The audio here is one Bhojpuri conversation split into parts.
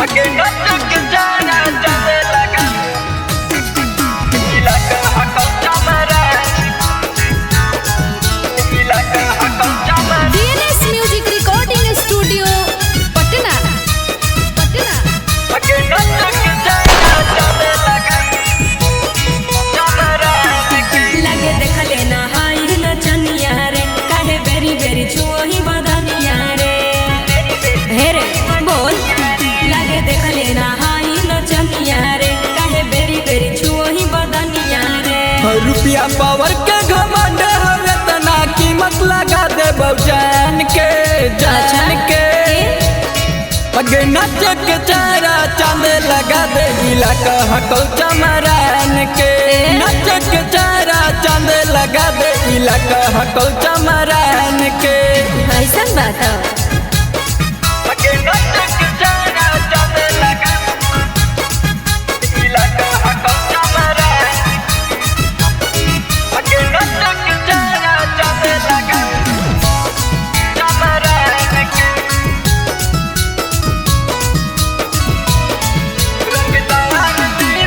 DNS music recording studio Patna. लगे देख लेना हाई नचनिया रे, काहे बेरी बेरी छुओही बदनिया रे। हे रे बोल, लगे देख लेना हाई नचनिया रे, काहे बेरी बेरी छुओही बदनिया रे। रुपया पावर के घमंड हवे तना कीमत लगा दे जान के अगे नच के चारा चांद लगा दे जिला कहकौ चमरान के। नच के चारा चांद लगा दे जिला कहकौ चमरान के। ऐसा बात है।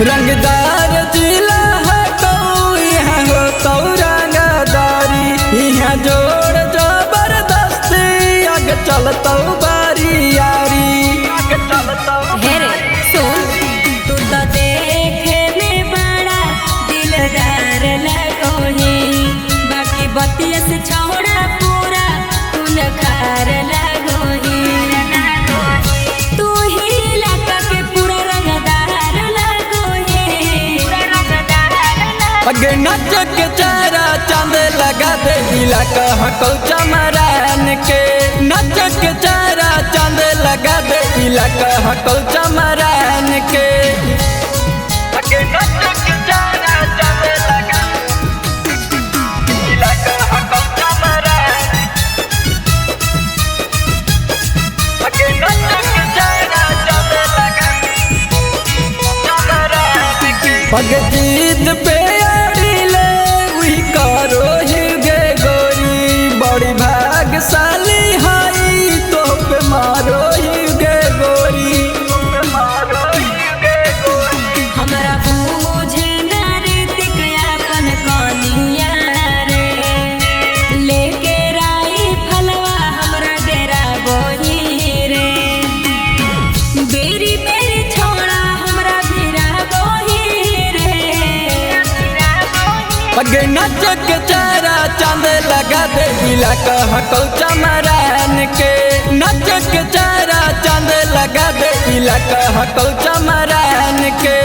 रंगदार जिला है तो यहाँ हो तो रंगदारी, यहाँ जोड़ जबरदस्ती आगे चलता बारी यारी। हे रे सुन, तू तो देखे में बड़ा दिलदार लगोही, बाकी बतिया से छोड़ा पूरा तू नखार लगोही। तू ही इलाका के पूरा रंगदार अगे नच के चारा चांद लगा दे जिला कहकौ चमरान के। नच के चारा चांद लगा दे जिला कहकौ चमरान के। जीत पे अड़िले वही करो ही गे गोरी, बड़ी भागशाली हाई तो पे मारो ही गे गोरी। हमरा बूझे नैतिक अपन कनिया रे, लेके राई फलवा हमरा डेरा बोही रे। बेरी बेरी छोड़ा हमरा भिरा बोही रे। अगे नच के चारा चांद लगा दे जिला कहकौ चमरान के। नच के चारा चांद लगा दे जिला कहकौ चमरान के।